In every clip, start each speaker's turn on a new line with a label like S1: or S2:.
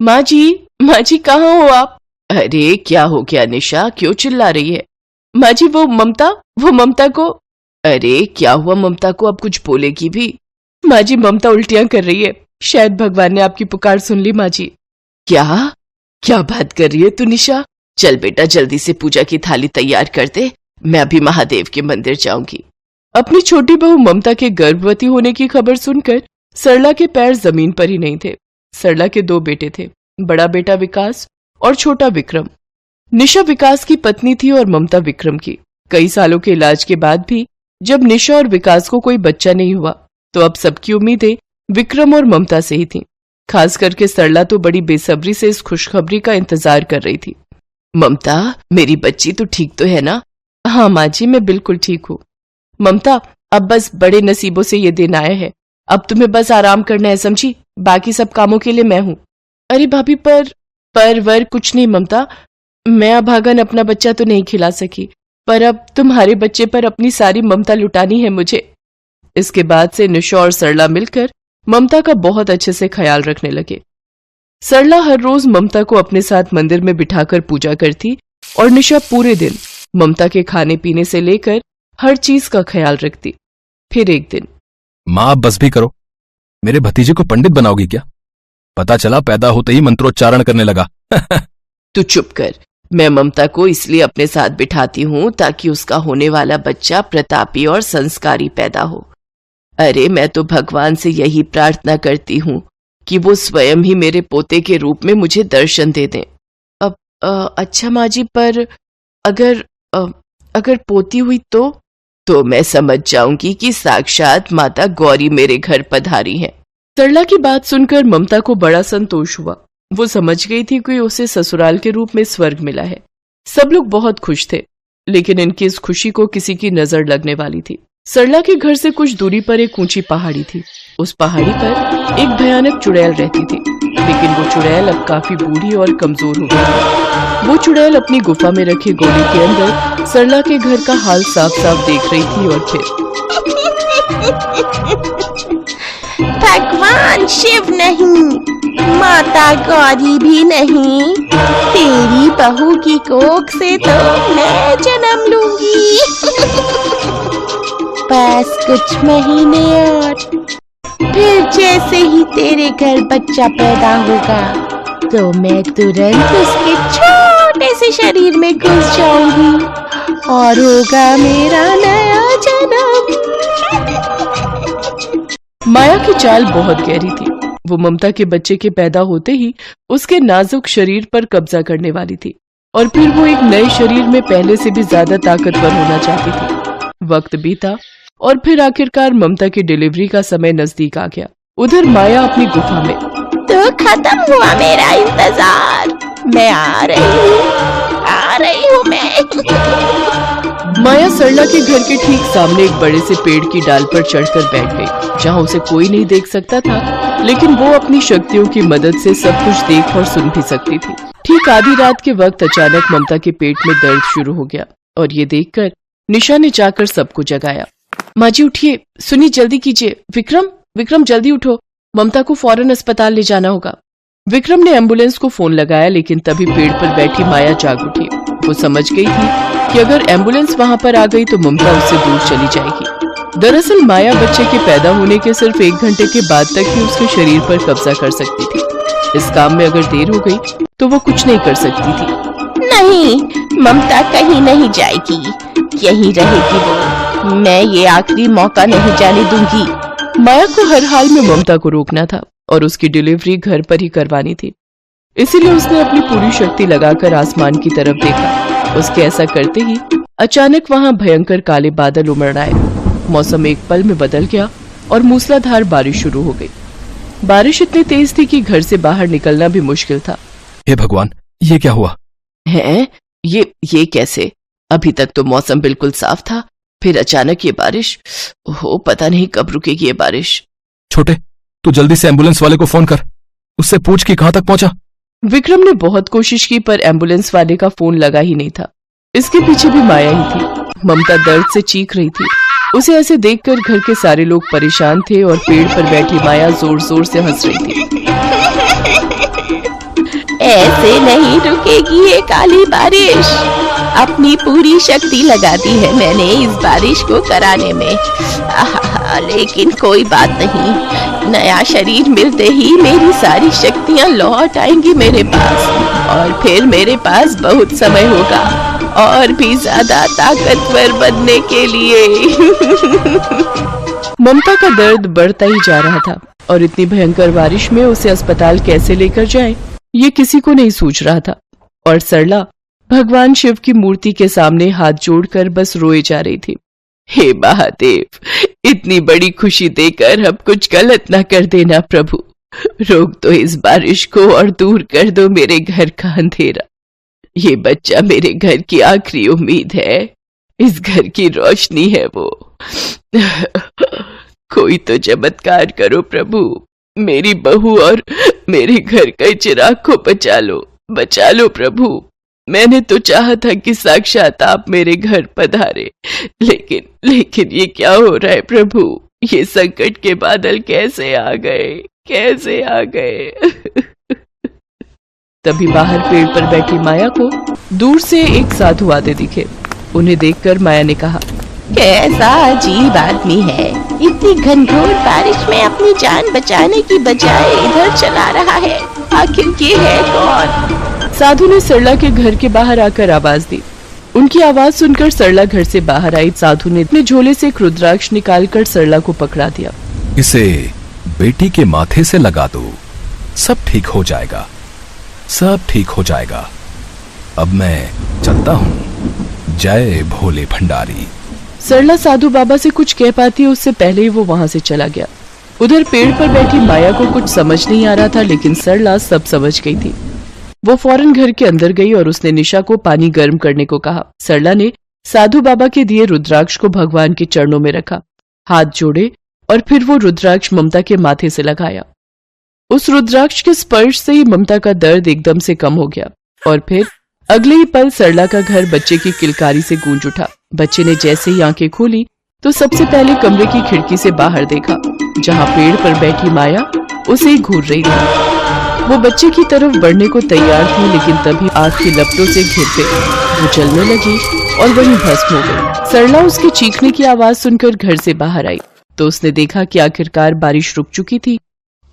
S1: माँ जी कहाँ हो आप? अरे क्या हो गया निशा, क्यों चिल्ला रही है? माँ जी वो ममता को। अरे क्या हुआ ममता को, अब कुछ बोलेगी भी? माँ जी ममता उल्टियां कर रही है, शायद भगवान ने आपकी पुकार सुन ली माँ जी। क्या बात कर रही है तू निशा? चल बेटा जल्दी से पूजा की थाली तैयार कर दे, मैं अभी महादेव के मंदिर जाऊंगी। अपनी छोटी बहू ममता के गर्भवती होने की खबर सुनकर सरला के पैर जमीन पर ही नहीं थे। सरला के 2 बेटे थे, बड़ा बेटा विकास और छोटा विक्रम। निशा विकास की पत्नी थी और ममता विक्रम की। कई सालों के इलाज के बाद भी जब निशा और विकास को कोई बच्चा नहीं हुआ तो अब सबकी उम्मीदें विक्रम और ममता से ही थीं। खास करके सरला तो बड़ी बेसब्री से इस खुशखबरी का इंतजार कर रही थी। ममता मेरी बच्ची तो ठीक तो है ना? हाँ माँ जी मैं बिल्कुल ठीक हूँ। ममता अब बस बड़े नसीबों से ये दिन आया है, अब तुम्हें बस आराम करना है समझी, बाकी सब कामों के लिए मैं हूँ। अरे भाभी पर वर कुछ नहीं ममता, मैं अभागन अपना बच्चा तो नहीं खिला सकी, पर अब तुम्हारे बच्चे पर अपनी सारी ममता लुटानी है मुझे। इसके बाद से निशा और सरला मिलकर ममता का बहुत अच्छे से ख्याल रखने लगे। सरला हर रोज ममता को अपने साथ मंदिर में बिठाकर पूजा करती और निशा पूरे दिन ममता के खाने पीने से लेकर हर चीज का ख्याल रखती। फिर एक दिन,
S2: माँ आप बस भी करो, मेरे भतीजे को पंडित बनाओगी क्या? पता चला पैदा होते ही मंत्रोच्चारण करने लगा।
S1: तू चुप कर, मैं ममता को इसलिए अपने साथ बिठाती हूँ ताकि उसका होने वाला बच्चा प्रतापी और संस्कारी पैदा हो। अरे मैं तो भगवान से यही प्रार्थना करती हूँ कि वो स्वयं ही मेरे पोते के रूप में मुझे दर्शन दे दें। अब अच्छा माँ जी, पर अगर पोती हुई तो मैं समझ जाऊंगी कि साक्षात माता गौरी मेरे घर पधारी है। सरला की बात सुनकर ममता को बड़ा संतोष हुआ। वो समझ गई थी कि उसे ससुराल के रूप में स्वर्ग मिला है। सब लोग बहुत खुश थे, लेकिन इनकी इस खुशी को किसी की नजर लगने वाली थी। सरला के घर से कुछ दूरी पर एक ऊंची पहाड़ी थी। उस पहाड़ी पर एक भयानक चुड़ैल रहती थी, लेकिन वो चुड़ैल अब काफी बूढ़ी और कमजोर हो गई थी। वो चुड़ैल अपनी गुफा में रखे गोले के अंदर सरला के घर का हाल साफ साफ देख रही थी और फिर
S3: भगवान शिव नहीं, माता गौरी भी नहीं, तेरी बहू की कोख से तो मैं जन्म लूंगी। बस कुछ महीने और, फिर जैसे ही तेरे घर बच्चा पैदा होगा तो मैं तुरंत उसके छोटे से शरीर में घुस जाऊंगी और होगा मेरा नया जन्म।
S1: माया की चाल बहुत गहरी थी। वो ममता के बच्चे के पैदा होते ही उसके नाजुक शरीर पर कब्जा करने वाली थी और फिर वो एक नए शरीर में पहले से भी ज्यादा ताकतवर होना चाहती थी। वक्त बीता और फिर आखिरकार ममता की डिलीवरी का समय नजदीक आ गया। उधर माया अपनी गुफा में,
S3: तो खत्म हुआ मेरा इंतजार, मैं आ रही हूँ मैं।
S1: माया सरला के घर के ठीक सामने एक बड़े से पेड़ की डाल पर चढ़कर बैठ गई, जहाँ उसे कोई नहीं देख सकता था, लेकिन वो अपनी शक्तियों की मदद से सब कुछ देख और सुन भी सकती थी। ठीक आधी रात के वक्त अचानक ममता के पेट में दर्द शुरू हो गया और ये देखकर निशा ने जाकर सबको जगाया। माँ जी उठिए, सुनिए, जल्दी कीजिए, विक्रम जल्दी उठो, ममता को फौरन अस्पताल ले जाना होगा। विक्रम ने एम्बुलेंस को फोन लगाया, लेकिन तभी पेड़ पर बैठी माया जाग उठी। वो समझ गई थी कि अगर एम्बुलेंस वहां पर आ गई तो ममता उससे दूर चली जाएगी। दरअसल माया बच्चे के पैदा होने के सिर्फ 1 घंटे के बाद तक ही उसके शरीर पर कब्जा कर सकती थी। इस काम में अगर देर हो गई तो वो कुछ नहीं कर सकती थी।
S3: नहीं, ममता कहीं नहीं जाएगी, यहीं रहेगी वो, मैं ये आखिरी मौका नहीं जाने दूंगी।
S1: माया को हर हाल में ममता को रोकना था और उसकी डिलीवरी घर पर ही करवानी थी, इसीलिए उसने अपनी पूरी शक्ति लगाकर आसमान की तरफ देखा। उसके ऐसा करते ही अचानक वहां भयंकर काले बादल उमड़ आए। मौसम एक पल में बदल गया और मूसलाधार बारिश शुरू हो गई। बारिश इतनी तेज थी कि घर से बाहर निकलना भी मुश्किल था।
S2: हे भगवान, ये क्या हुआ
S1: है? ये कैसे? अभी तक तो मौसम बिल्कुल साफ था, फिर अचानक ये बारिश। हो, पता नहीं कब रुकेगी ये बारिश।
S2: छोटे, तू जल्दी से एम्बुलेंस वाले को फोन कर, उससे पूछ कि कहां तक पहुंचा।
S1: विक्रम ने बहुत कोशिश की पर एम्बुलेंस वाले का फोन लगा ही नहीं था। इसके पीछे भी माया ही थी। ममता दर्द से चीख रही थी। उसे ऐसे देखकर घर के सारे लोग परेशान थे और पेड़ पर बैठी माया जोर जोर से हंस रही थी।
S3: ऐसे नहीं रुकेगी ये काली बारिश। अपनी पूरी शक्ति लगा दी है मैंने इस बारिश को कराने में। लेकिन कोई बात नहीं, नया शरीर मिलते ही मेरी सारी शक्तियां लौट आएंगी मेरे पास, और फिर मेरे पास बहुत समय होगा और भी ज्यादा ताकतवर बनने के लिए।
S1: ममता का दर्द बढ़ता ही जा रहा था और इतनी भयंकर बारिश में उसे अस्पताल कैसे लेकर जाएं, ये किसी को नहीं सूझ रहा था। और सरला भगवान शिव की मूर्ति के सामने हाथ जोड़कर बस रोए जा रही थी। हे महादेव, इतनी बड़ी खुशी देकर अब कुछ गलत ना कर देना प्रभु। रोक दो इस बारिश को और दूर कर दो मेरे घर का अंधेरा। ये बच्चा मेरे घर की आखिरी उम्मीद है, इस घर की रोशनी है वो। कोई तो चमत्कार करो प्रभु, मेरी बहू और मेरे घर के चिराग को बचा लो प्रभु। मैंने तो चाहा था कि साक्षात आप मेरे घर पधारे, लेकिन ये क्या हो रहा है प्रभु? ये संकट के बादल कैसे आ गए? तभी बाहर पेड़ पर बैठी माया को दूर से एक साधु आते दिखे। उन्हें देखकर माया ने कहा,
S3: कैसा अजीब आदमी है, इतनी घनघोर बारिश में अपनी जान बचाने की बजाय इधर चला रहा है। आखिर ये है कौन?
S1: साधु ने सरला के घर के बाहर आकर आवाज दी। उनकी आवाज सुनकर सरला घर से बाहर आई। साधु ने अपने झोले से एक रुद्राक्ष निकालकर सरला को पकड़ा दिया।
S2: इसे बेटी के माथे से लगा दो, सब ठीक हो जाएगा, सब ठीक हो जाएगा। अब मैं चलता हूँ। जय भोले भंडारी।
S1: सरला साधु बाबा से कुछ कह पाती उससे पहले ही वो वहां से चला गया। उधर पेड़ पर बैठी माया को कुछ समझ नहीं आ रहा था, लेकिन सरला सब समझ गई थी। वो फौरन घर के अंदर गई और उसने निशा को पानी गर्म करने को कहा। सरला ने साधु बाबा के दिए रुद्राक्ष को भगवान के चरणों में रखा, हाथ जोड़े और फिर वो रुद्राक्ष ममता के माथे से लगाया। उस रुद्राक्ष के स्पर्श से ही ममता का दर्द एकदम से कम हो गया और फिर अगले ही पल सरला का घर बच्चे की किलकारी से गूंज उठा। बच्चे ने जैसे ही आंखें खोली तो सबसे पहले कमरे की खिड़की से बाहर देखा, जहां पेड़ पर बैठी माया उसे ही घूर रही थी। वो बच्चे की तरफ बढ़ने को तैयार थी, लेकिन तभी आग की लपटों से घिर गई। वो जलने लगी और वहीं भस्म हो गई। सरला उसके चीखने की आवाज सुनकर घर से बाहर आई तो उसने देखा कि आखिरकार बारिश रुक चुकी थी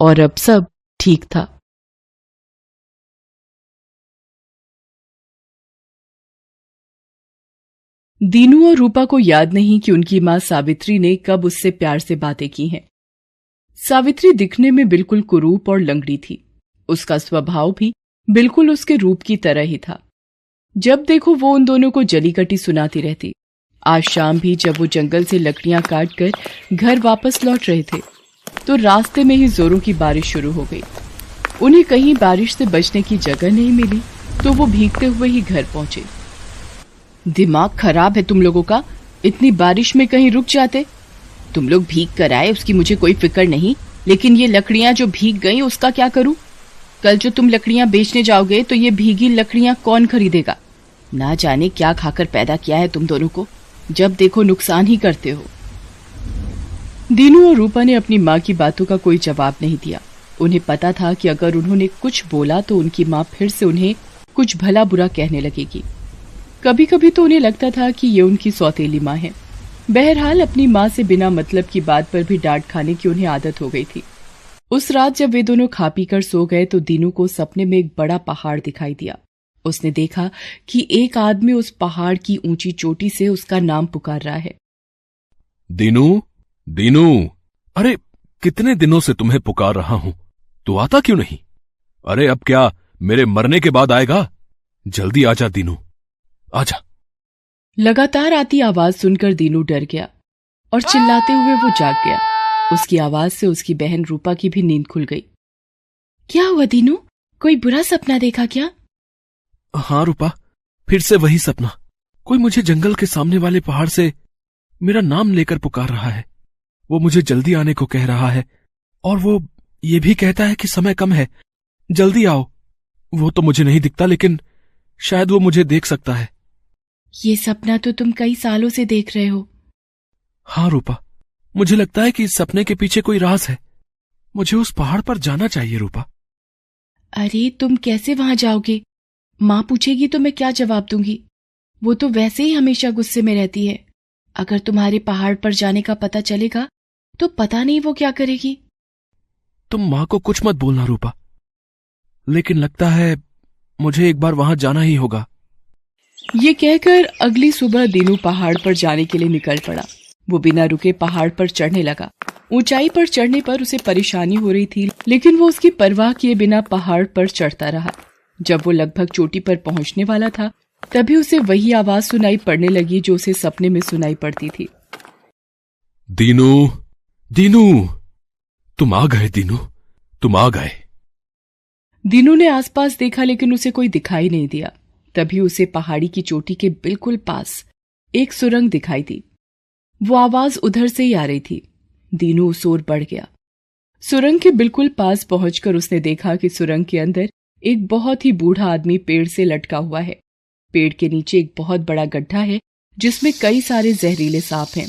S1: और अब सब ठीक था। दीनू और रूपा को याद नहीं कि उनकी मां सावित्री ने कब उससे प्यार से बातें की हैं। सावित्री दिखने में बिल्कुल कुरूप और लंगड़ी थी। उसका स्वभाव भी बिल्कुल उसके रूप की तरह ही था। जब देखो वो उन दोनों को जली कटी सुनाती रहती। आज शाम भी जब वो जंगल से लकड़ियां काटकर घर वापस लौट रहे थे तो रास्ते में ही जोरों की बारिश शुरू हो गई। उन्हें कहीं बारिश से बचने की जगह नहीं मिली तो वो भीगते हुए ही घर पहुंचे। दिमाग खराब है तुम लोगों का, इतनी बारिश में कहीं रुक जाते। तुम लोग भीग कर आए उसकी मुझे कोई फिक्र नहीं, लेकिन ये लकड़ियां जो भीग गई उसका क्या करूं? कल जो तुम लकड़ियां बेचने जाओगे तो ये भीगी लकड़ियां कौन खरीदेगा? ना जाने क्या खाकर पैदा किया है तुम दोनों को, जब देखो नुकसान ही करते हो। दीनू और रूपा ने अपनी माँ की बातों का कोई जवाब नहीं दिया। उन्हें पता था कि अगर उन्होंने कुछ बोला तो उनकी माँ फिर से उन्हें कुछ भला बुरा कहने लगेगी। कभी कभी तो उन्हें लगता था कि ये उनकी सौतेली माँ है। बहरहाल अपनी माँ से बिना मतलब की बात पर भी डांट खाने की उन्हें आदत हो गई थी। उस रात जब वे दोनों खा पी कर सो गए तो दीनू को सपने में एक बड़ा पहाड़ दिखाई दिया। उसने देखा कि एक आदमी उस पहाड़ की ऊंची चोटी से उसका नाम पुकार रहा है।
S2: दीनू, दीनू, अरे कितने दिनों से तुम्हें पुकार रहा हूं, तू आता क्यों नहीं? अरे अब क्या मेरे मरने के बाद आएगा? जल्दी आजा दीनू, आजा।
S1: लगातार आती आवाज सुनकर दीनू डर गया और चिल्लाते हुए वो जाग गया। उसकी आवाज से उसकी बहन रूपा की भी नींद खुल गई। क्या हुआ दीनू, कोई बुरा सपना देखा क्या?
S2: हाँ रूपा, फिर से वही सपना। कोई मुझे जंगल के सामने वाले पहाड़ से मेरा नाम लेकर पुकार रहा है। वो मुझे जल्दी आने को कह रहा है और वो ये भी कहता है कि समय कम है, जल्दी आओ। वो तो मुझे नहीं दिखता, लेकिन शायद वो मुझे देख सकता है।
S3: ये सपना तो तुम कई सालों से देख रहे हो।
S2: हाँ रूपा, मुझे लगता है कि इस सपने के पीछे कोई राज है। मुझे उस पहाड़ पर जाना चाहिए रूपा।
S1: अरे तुम कैसे वहां जाओगे? माँ पूछेगी तो मैं क्या जवाब दूंगी? वो तो वैसे ही हमेशा गुस्से में रहती है। अगर तुम्हारे पहाड़ पर जाने का पता चलेगा तो पता नहीं वो क्या करेगी।
S2: तुम माँ को कुछ मत बोलना रूपा, लेकिन लगता है मुझे एक बार वहां जाना ही होगा।
S1: ये कहकर अगली सुबह दीनू पहाड़ पर जाने के लिए निकल पड़ा। वो बिना रुके पहाड़ पर चढ़ने लगा। ऊंचाई पर चढ़ने पर उसे परेशानी हो रही थी, लेकिन वो उसकी परवाह किए बिना पहाड़ पर चढ़ता रहा। जब वो लगभग चोटी पर पहुंचने वाला था, तभी उसे वही आवाज सुनाई पड़ने लगी जो उसे सपने में सुनाई पड़ती थी।
S2: दीनू, दीनू, तुम आ गए। दीनू, तुम आ गए।
S1: दीनू ने आसपास देखा, लेकिन उसे कोई दिखाई नहीं दिया। तभी उसे पहाड़ी की चोटी के बिल्कुल पास एक सुरंग दिखाई दी। वो आवाज उधर से ही आ रही थी। दीनू उस ओर बढ़ गया। सुरंग के बिल्कुल पास पहुंचकर उसने देखा कि सुरंग के अंदर एक बहुत ही बूढ़ा आदमी पेड़ से लटका हुआ है। पेड़ के नीचे एक बहुत बड़ा गड्ढा है जिसमें कई सारे जहरीले सांप हैं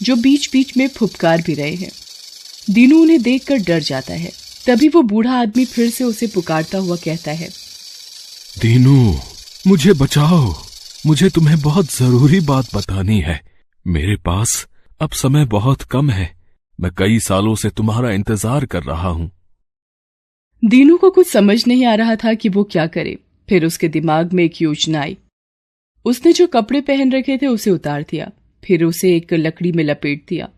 S1: जो बीच बीच में फुफकार भी रहे हैं। दीनू उन्हें देखकर डर जाता है। तभी वो बूढ़ा आदमी फिर से उसे पुकारता हुआ कहता है,
S2: दीनू, मुझे बचाओ। मुझे तुम्हें बहुत जरूरी बात बतानी है। मेरे पास अब समय बहुत कम है। मैं कई सालों से तुम्हारा इंतजार कर रहा हूं।
S1: दीनू को कुछ समझ नहीं आ रहा था कि वो क्या करे। फिर उसके दिमाग में एक योजना आई। उसने जो कपड़े पहन रखे थे उसे उतार दिया, फिर उसे एक लकड़ी में लपेट दिया।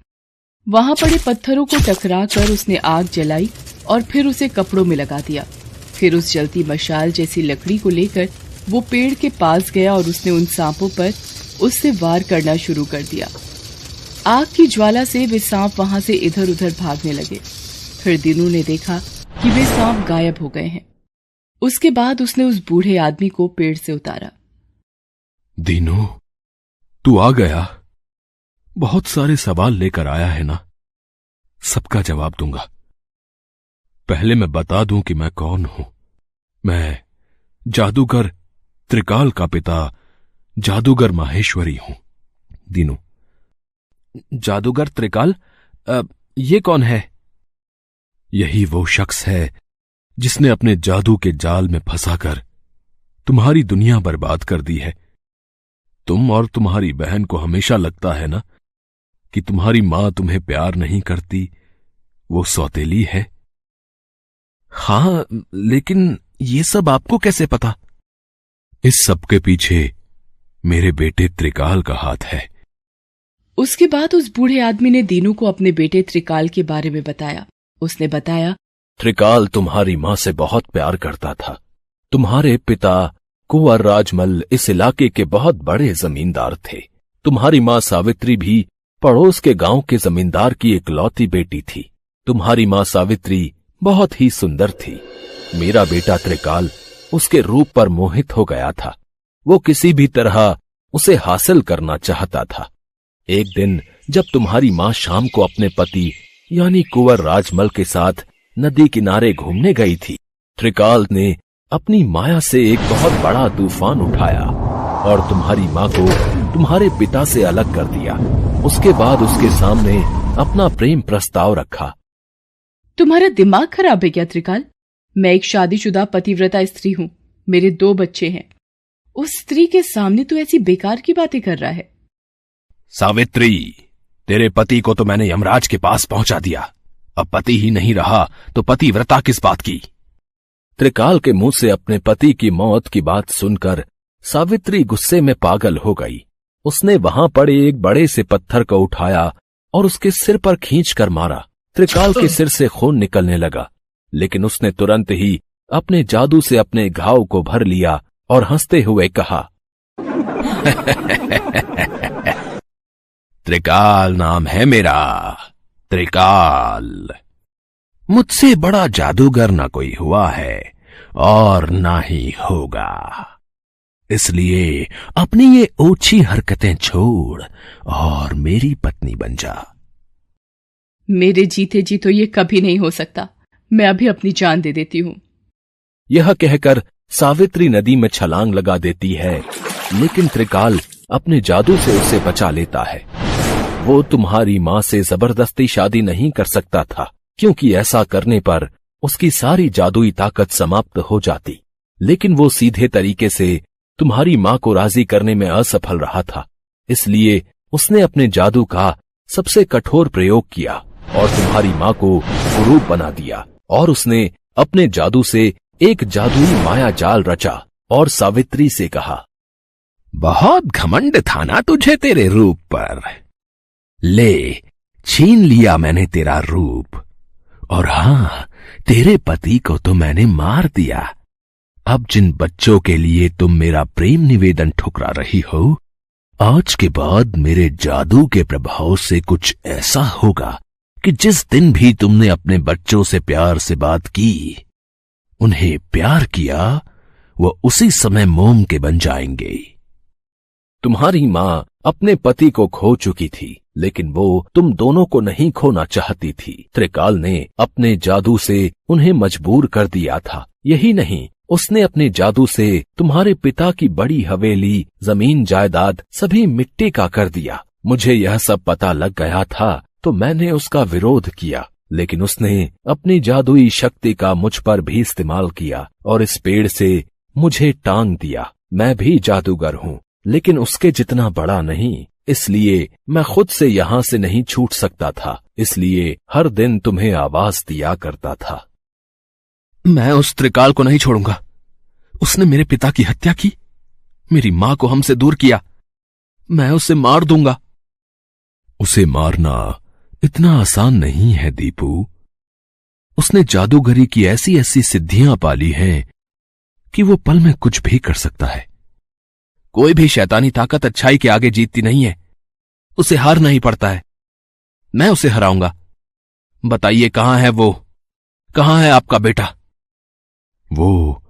S1: वहां पड़े पत्थरों को टकरा कर उसने आग जलाई और फिर उसे कपड़ों में लगा दिया। फिर उस जलती मशाल जैसी लकड़ी को लेकर वो पेड़ के पास गया और उसने उन सांपों पर उससे वार करना शुरू कर दिया। आग की ज्वाला से वे सांप वहां से इधर उधर भागने लगे। फिर दीनू ने देखा कि वे सांप गायब हो गए हैं। उसके बाद उसने उस बूढ़े आदमी को पेड़ से उतारा।
S2: दीनू, तू आ गया। बहुत सारे सवाल लेकर आया है ना, सबका जवाब दूंगा। पहले मैं बता दूं कि मैं कौन हूं। मैं जादूगर त्रिकाल का पिता, जादूगर माहेश्वरी हूं। दीनू, जादूगर त्रिकाल? ये कौन है? यही वो शख्स है जिसने अपने जादू के जाल में फंसाकर तुम्हारी दुनिया बर्बाद कर दी है। तुम और तुम्हारी बहन को हमेशा लगता है ना कि तुम्हारी मां तुम्हें प्यार नहीं करती, वो सौतेली है। हाँ, लेकिन ये सब आपको कैसे पता? इस सब के पीछे मेरे बेटे त्रिकाल का हाथ है।
S1: उसके बाद उस बूढ़े आदमी ने दीनू को अपने बेटे त्रिकाल के बारे में बताया। उसने बताया,
S4: त्रिकाल तुम्हारी मां से बहुत प्यार करता था। तुम्हारे पिता कुंवर राजमल इस इलाके के बहुत बड़े जमींदार थे। तुम्हारी मां सावित्री भी पड़ोस के गांव के जमींदार की इकलौती बेटी थी। तुम्हारी मां सावित्री बहुत ही सुंदर थी। मेरा बेटा त्रिकाल उसके रूप पर मोहित हो गया था। वो किसी भी तरह उसे हासिल करना चाहता था। एक दिन जब तुम्हारी मां शाम को अपने पति यानी कुंवर राजमल के साथ नदी किनारे घूमने गई थी, त्रिकाल ने अपनी माया से एक बहुत बड़ा तूफान उठाया और तुम्हारी मां को तुम्हारे पिता से अलग कर दिया। उसके बाद उसके सामने अपना प्रेम प्रस्ताव रखा।
S1: तुम्हारा दिमाग खराब है क्या त्रिकाल? मैं एक शादीशुदा पतिव्रता स्त्री हूँ। मेरे 2 बच्चे हैं। उस स्त्री के सामने तू ऐसी बेकार की बातें कर रहा है।
S4: सावित्री, तेरे पति को तो मैंने यमराज के पास पहुंचा दिया। अब पति ही नहीं रहा तो पतिव्रता किस बात की? त्रिकाल के मुंह से अपने पति की मौत की बात सुनकर सावित्री गुस्से में पागल हो गई। उसने वहां पड़े एक बड़े से पत्थर को उठाया और उसके सिर पर खींचकर मारा। त्रिकाल के सिर से खून निकलने लगा, लेकिन उसने तुरंत ही अपने जादू से अपने घाव को भर लिया और हंसते हुए कहा, त्रिकाल नाम है मेरा, त्रिकाल। मुझसे बड़ा जादूगर ना कोई हुआ है और ना ही होगा। इसलिए अपनी ये ओछी हरकतें छोड़ और मेरी पत्नी बन जा।
S1: मेरे जीते जी तो ये कभी नहीं हो सकता। मैं अभी अपनी जान दे देती हूँ।
S4: यह कहकर सावित्री नदी में छलांग लगा देती है, लेकिन त्रिकाल अपने जादू से उसे बचा लेता है। वो तुम्हारी माँ से जबरदस्ती शादी नहीं कर सकता था, क्योंकि ऐसा करने पर उसकी सारी जादुई ताकत समाप्त हो जाती। लेकिन वो सीधे तरीके से तुम्हारी माँ को राजी करने में असफल रहा था, इसलिए उसने अपने जादू का सबसे कठोर प्रयोग किया और तुम्हारी माँ को कुरूप बना दिया। और उसने अपने जादू से एक जादुई माया जाल रचा और सावित्री से कहा,
S2: बहुत घमंड था ना तुझे तेरे रूप पर। ले, छीन लिया मैंने तेरा रूप, और हां, तेरे पति को तो मैंने मार दिया। अब जिन बच्चों के लिए तुम मेरा प्रेम निवेदन ठुकरा रही हो, आज के बाद मेरे जादू के प्रभाव से कुछ ऐसा होगा कि जिस दिन भी तुमने अपने बच्चों से प्यार से बात की, उन्हें प्यार किया, वो उसी समय मोम के बन जाएंगे।
S4: तुम्हारी माँ अपने पति को खो चुकी थी, लेकिन वो तुम दोनों को नहीं खोना चाहती थी। त्रिकाल ने अपने जादू से उन्हें मजबूर कर दिया था। यही नहीं, उसने अपने जादू से तुम्हारे पिता की बड़ी हवेली, जमीन जायदाद सभी मिट्टी का कर दिया। मुझे यह सब पता लग गया था तो मैंने उसका विरोध किया, लेकिन उसने अपनी जादुई शक्ति का मुझ पर भी इस्तेमाल किया और इस पेड़ से मुझे टांग दिया। मैं भी जादूगर हूँ, लेकिन उसके जितना बड़ा नहीं, इसलिए मैं खुद से यहाँ से नहीं छूट सकता था, इसलिए हर दिन तुम्हें आवाज दिया करता था।
S2: मैं उस त्रिकाल को नहीं छोड़ूंगा। उसने मेरे पिता की हत्या की, मेरी मां को हमसे दूर किया। मैं उसे मार दूंगा।
S5: उसे मारना इतना आसान नहीं है दीपू। उसने जादूगरी की ऐसी ऐसी सिद्धियां पाली हैं कि वो पल में कुछ भी कर सकता है।
S2: कोई भी शैतानी ताकत अच्छाई के आगे जीतती नहीं है, उसे हारना ही पड़ता है। मैं उसे हराऊंगा। बताइए, कहां है वो? कहां है आपका बेटा?
S5: वो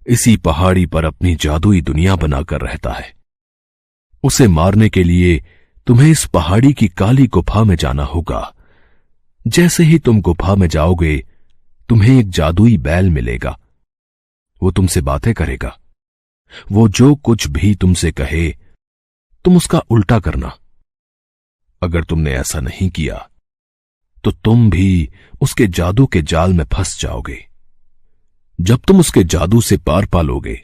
S5: इसी पहाड़ी पर अपनी जादुई दुनिया बनाकर रहता है। उसे मारने के लिए तुम्हें इस पहाड़ी की काली गुफा में जाना होगा। जैसे ही तुम गुफा में जाओगे, तुम्हें एक जादुई बैल मिलेगा। वो तुमसे बातें करेगा। वो जो कुछ भी तुमसे कहे, तुम उसका उल्टा करना। अगर तुमने ऐसा नहीं किया, तो तुम भी उसके जादू के जाल में फंस जाओगे। जब तुम उसके जादू से पार पालोगे,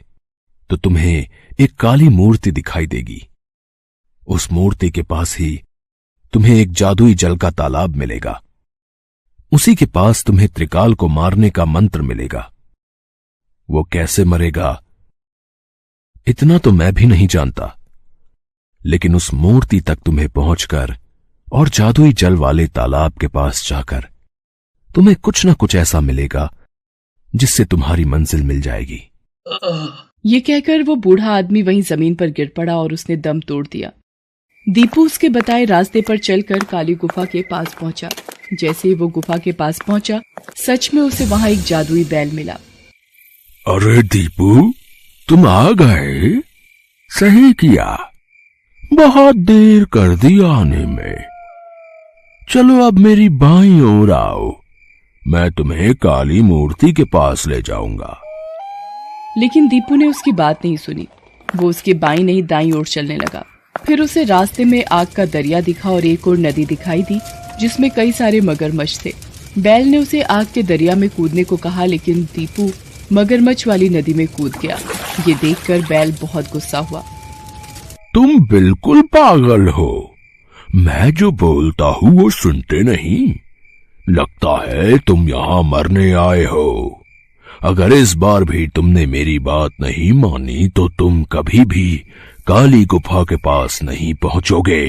S5: तो तुम्हें एक काली मूर्ति दिखाई देगी। उस मूर्ति के पास ही तुम्हें एक जादुई जल का तालाब मिलेगा। उसी के पास तुम्हें त्रिकाल को मारने का मंत्र मिलेगा। वो कैसे मरेगा, इतना तो मैं भी नहीं जानता, लेकिन उस मूर्ति तक तुम्हें पहुंचकर और जादुई जल वाले तालाब के पास जाकर तुम्हें कुछ ना कुछ ऐसा मिलेगा जिससे तुम्हारी मंजिल मिल जाएगी।
S1: ये कहकर वो बूढ़ा आदमी वहीं जमीन पर गिर पड़ा और उसने दम तोड़ दिया। दीपू उसके बताए रास्ते पर चलकर काली गुफा के पास पहुंचा। जैसे ही वो गुफा के पास पहुंचा, सच में उसे वहां एक जादुई बैल मिला।
S5: अरे दीपू, तुम आ गए। सही किया, बहुत देर कर दी आने में। चलो अब मेरी बाईं ओर आओ, मैं तुम्हें काली मूर्ति के पास ले जाऊंगा।
S1: लेकिन दीपू ने उसकी बात नहीं सुनी। वो उसके बाईं नहीं दाईं ओर चलने लगा। फिर उसे रास्ते में आग का दरिया दिखा और एक और नदी दिखाई दी जिसमें कई सारे मगरमच्छ थे। बैल ने उसे आग के दरिया में कूदने को कहा, लेकिन दीपू मगरमच्छ वाली नदी में कूद गया। ये देखकर बैल बहुत गुस्सा हुआ।
S5: तुम बिल्कुल पागल हो। मैं जो बोलता हूँ वो सुनते नहीं। लगता है तुम यहाँ मरने आए हो। अगर इस बार भी तुमने मेरी बात नहीं मानी तो तुम कभी भी काली गुफा के पास नहीं पहुंचोगे।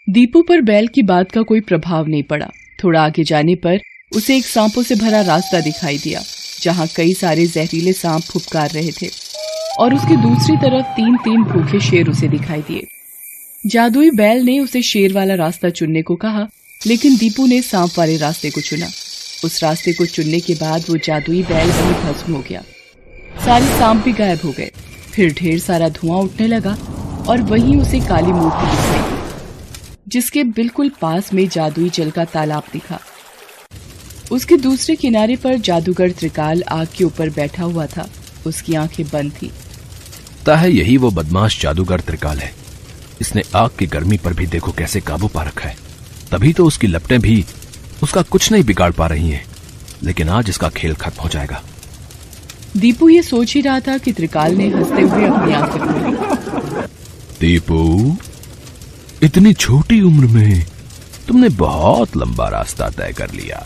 S1: दीपू पर बैल की बात का कोई प्रभाव नहीं पड़ा। थोड़ा आगे जाने पर उसे एक सांपों से भरा रास्ता दिखाई दिया, जहाँ कई सारे जहरीले सांप फुफकार रहे थे, और उसकी दूसरी तरफ 3-3 भूखे शेर उसे दिखाई दिए। जादुई बैल ने उसे शेर वाला रास्ता चुनने को कहा, लेकिन दीपू ने सांप वाले रास्ते को चुना। उस रास्ते को चुनने के बाद वो जादुई बैल वहीं भस्म हो गया। सारे सांप भी गायब हो गए। फिर ढेर सारा धुआं उठने लगा और वहीं उसे काली मूर्ति दिखाई दी, जिसके बिल्कुल पास में जादुई जल का तालाब दिखा। उसके दूसरे किनारे पर जादूगर त्रिकाल आग के ऊपर बैठा हुआ था। उसकी आंखें बंद थी।
S2: लगता है यही वो बदमाश जादूगर त्रिकाल है। इसने आग की गर्मी पर भी देखो कैसे काबू पा रखा है।
S5: तभी तो उसकी लपटें भी उसका कुछ नहीं बिगाड़ पा रही हैं। लेकिन आज इसका खेल खत्म हो जाएगा।
S1: दीपू ये सोच ही रहा था कि त्रिकाल ने हंसते हुए अपनी आंखें खोली।
S5: दीपू, इतनी छोटी उम्र में तुमने बहुत लंबा रास्ता तय कर लिया,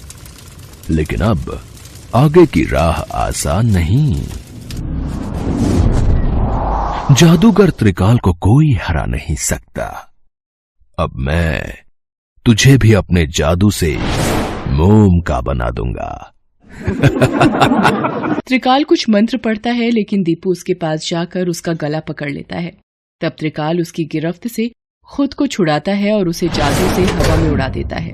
S5: लेकिन अब आगे की राह आसान नहीं। जादूगर त्रिकाल को कोई हरा नहीं सकता। अब मैं तुझे भी अपने जादू से मोम का बना दूंगा।
S1: त्रिकाल कुछ मंत्र पढ़ता है, लेकिन दीपू उसके पास जाकर उसका गला पकड़ लेता है। तब त्रिकाल उसकी गिरफ्त से खुद को छुड़ाता है और उसे जादू से हवा में उड़ा देता है।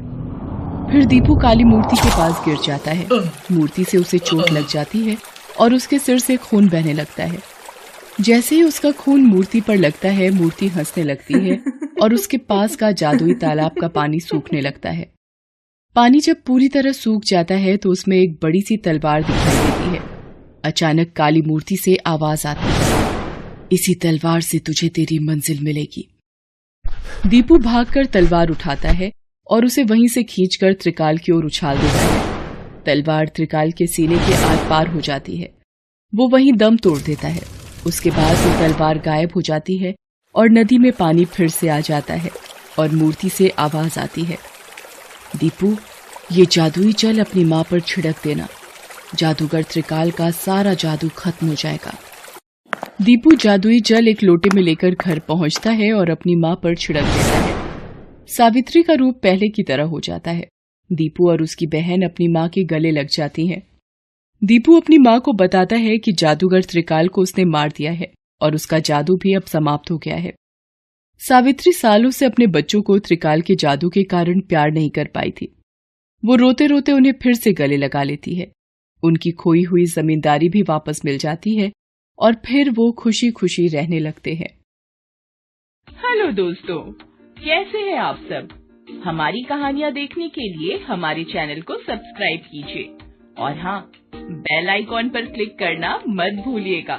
S1: फिर दीपू काली मूर्ति के पास गिर जाता है। मूर्ति से उसे चोट लग जाती है और उसके सिर से खून बहने लगता है। जैसे ही उसका खून मूर्ति पर लगता है, मूर्ति हंसने लगती है और उसके पास का जादुई तालाब का पानी सूखने लगता है। पानी जब पूरी तरह सूख जाता है तो उसमें एक बड़ी सी तलवार दिखाई देती है। अचानक काली मूर्ति से आवाज आती है, इसी तलवार से तुझे तेरी मंजिल मिलेगी। दीपू भागकर तलवार उठाता है और उसे वहीं से खींचकर त्रिकाल की ओर उछाल देता है। तलवार त्रिकाल के सीने के आर पार हो जाती है। वो वहीं दम तोड़ देता है। उसके बाद वो तलवार गायब हो जाती है और नदी में पानी फिर से आ जाता है और मूर्ति से आवाज आती है, दीपू, ये जादुई जल अपनी माँ पर छिड़क देना। जादूगर त्रिकाल का सारा जादू खत्म हो जाएगा। दीपू जादुई जल एक लोटे में लेकर घर पहुंचता है और अपनी माँ पर छिड़क देता है। सावित्री का रूप पहले की तरह हो जाता है। दीपू और उसकी बहन अपनी माँ के गले लग जाती हैं। दीपू अपनी माँ को बताता है कि जादूगर त्रिकाल को उसने मार दिया है और उसका जादू भी अब समाप्त हो गया है। सावित्री सालों से अपने बच्चों को त्रिकाल के जादू के कारण प्यार नहीं कर पाई थी। वो रोते रोते उन्हें फिर से गले लगा लेती है। उनकी खोई हुई जमींदारी भी वापस मिल जाती है और फिर वो खुशी खुशी रहने लगते हैं। हेलो दोस्तों, कैसे हैं आप सब? हमारी कहानियाँ देखने के लिए हमारे चैनल को सब्सक्राइब कीजिए और हाँ, बेल आइकॉन पर क्लिक करना मत भूलिएगा।